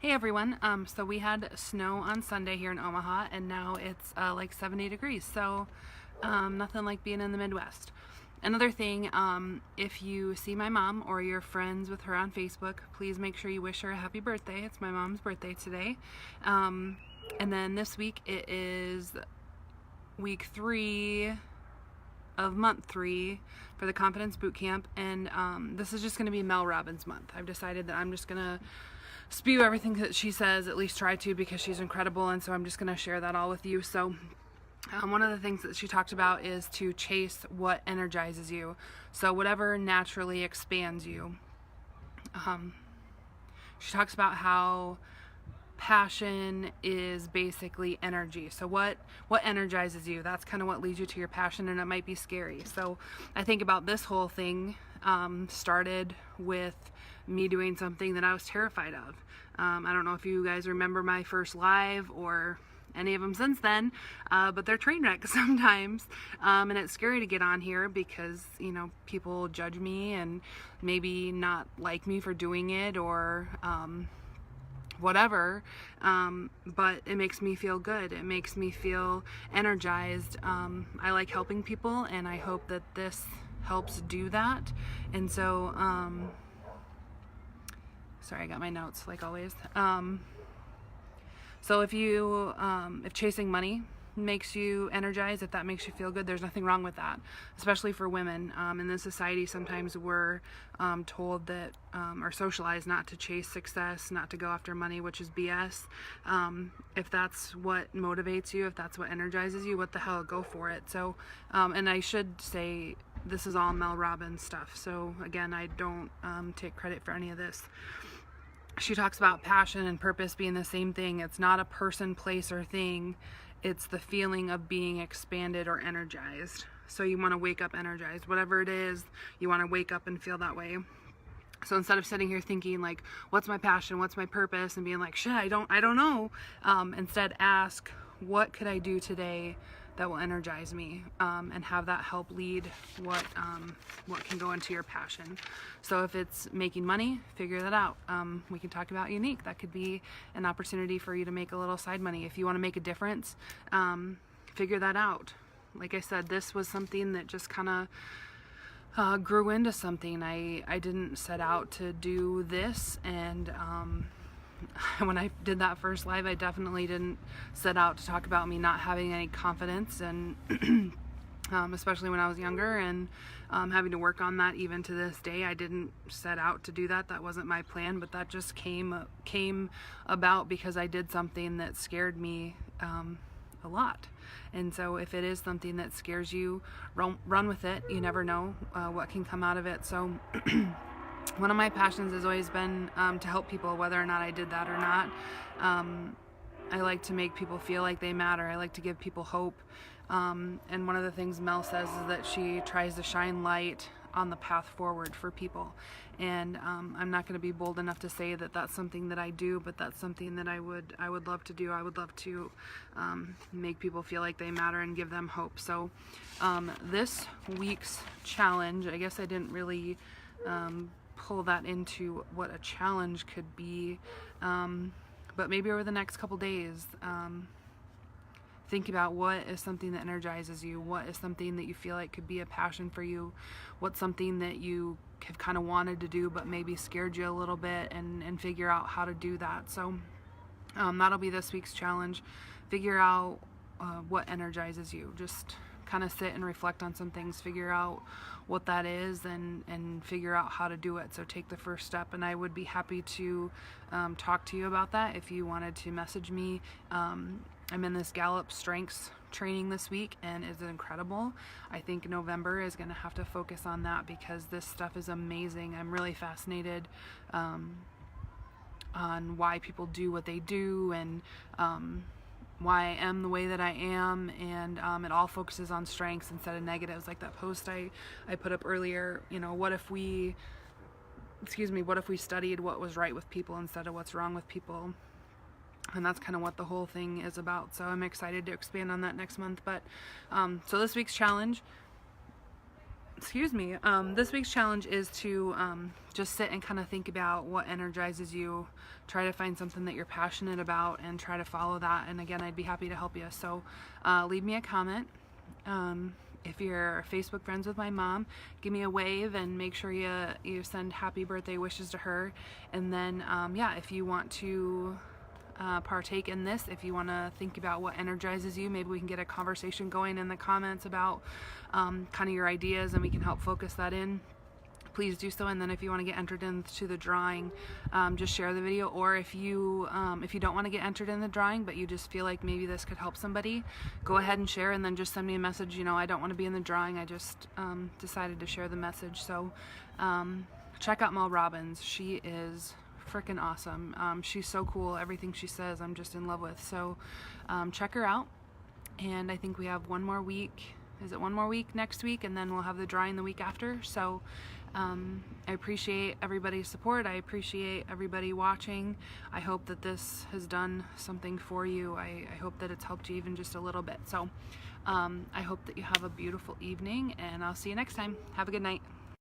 Hey everyone, so we had snow on Sunday here in Omaha, and now it's like 70 degrees, so nothing like being in the Midwest. Another thing, if you see my mom or you're friends with her on Facebook, please make sure you wish her a happy birthday. It's my mom's birthday today. And then this week it is week 3 of month 3 for the Confidence Boot Camp, and this is just going to be Mel Robbins month. I've decided that I'm just going to spew everything that she says, at least try to, because she's incredible, and so I'm just going to share that all with you. So one of the things that she talked about is to chase what energizes you, so whatever naturally expands you. She talks about how passion is basically energy. So what energizes you, that's kind of what leads you to your passion, and it might be scary. So I think about this whole thing started with me doing something that I was terrified of. I don't know if you guys remember my first live or any of them since then, but they're train wrecks sometimes, and it's scary to get on here because, you know, people judge me and maybe not like me for doing it, or whatever, but it makes me feel good. It makes me feel energized. I like helping people, and I hope that this helps do that. And so sorry, I got my notes like always. So if chasing money makes you energized, if that makes you feel good, there's nothing wrong with that, especially for women. In this society, sometimes we're told that, or socialized not to chase success, not to go after money, which is BS. If that's what motivates you, if that's what energizes you, what the hell, go for it. So, and I should say, this is all Mel Robbins stuff. So again, I don't take credit for any of this. She talks about passion and purpose being the same thing. It's not a person, place, or thing. It's the feeling of being expanded or energized. So you want to wake up energized. Whatever it is, you want to wake up and feel that way. So instead of sitting here thinking like, what's my passion, what's my purpose, and being like, shit, I don't know. Instead ask, what could I do today that will energize me, and have that help lead what can go into your passion. So if it's making money, figure that out. We can talk about Younique. That could be an opportunity for you to make a little side money. If you want to make a difference, figure that out. Like I said, this was something that just kind of grew into something. I didn't set out to do this, and when I did that first live, I definitely didn't set out to talk about me not having any confidence, and especially when I was younger, and having to work on that even to this day. I didn't set out to do that. That wasn't my plan, but that just came about because I did something that scared me a lot. And so if it is something that scares you, run with it. You never know what can come out of it. So one of my passions has always been to help people, whether or not I did that or not. I like to make people feel like they matter. I like to give people hope. And one of the things Mel says is that she tries to shine light on the path forward for people. And I'm not going to be bold enough to say that that's something that I do, but that's something that I would love to do. I would love to make people feel like they matter and give them hope. So this week's challenge, I guess I didn't really pull that into what a challenge could be, but maybe over the next couple days, think about what is something that energizes you, what is something that you feel like could be a passion for you, what's something that you have kind of wanted to do but maybe scared you a little bit, and figure out how to do that. So that'll be this week's challenge. Figure out what energizes you. Just kind of sit and reflect on some things, figure out what that is, and figure out how to do it. So take the first step, and I would be happy to talk to you about that if you wanted to message me. I'm in this Gallup Strengths training this week, and it's incredible. I think November is going to have to focus on that because this stuff is amazing. I'm really fascinated on why people do what they do, and why I am the way that I am, and it all focuses on strengths instead of negatives, like that post I put up earlier. You know, what if we studied what was right with people instead of what's wrong with people? And that's kind of what the whole thing is about. So I'm excited to expand on that next month. But so this week's challenge, excuse me, this week's challenge is to just sit and kind of think about what energizes you. Try to find something that you're passionate about and try to follow that. And again, I'd be happy to help you. So leave me a comment. If you're Facebook friends with my mom, give me a wave and make sure you send happy birthday wishes to her. And then, yeah, if you want to partake in this, if you want to think about what energizes you, maybe we can get a conversation going in the comments about kind of your ideas, and we can help focus that in. Please do so. And then if you want to get entered into the drawing, just share the video. Or if you don't want to get entered in the drawing but you just feel like maybe this could help somebody, go ahead and share, and then just send me a message, you know, I don't want to be in the drawing, I just decided to share the message. So check out Mel Robbins. She is freaking awesome. She's so cool. Everything she says I'm just in love with. So check her out. And I think we have one more week. Is it one more week next week? And then we'll have the drawing the week after. So I appreciate everybody's support. I appreciate everybody watching. I hope that this has done something for you. I hope that it's helped you even just a little bit. So I hope that you have a beautiful evening, and I'll see you next time. Have a good night.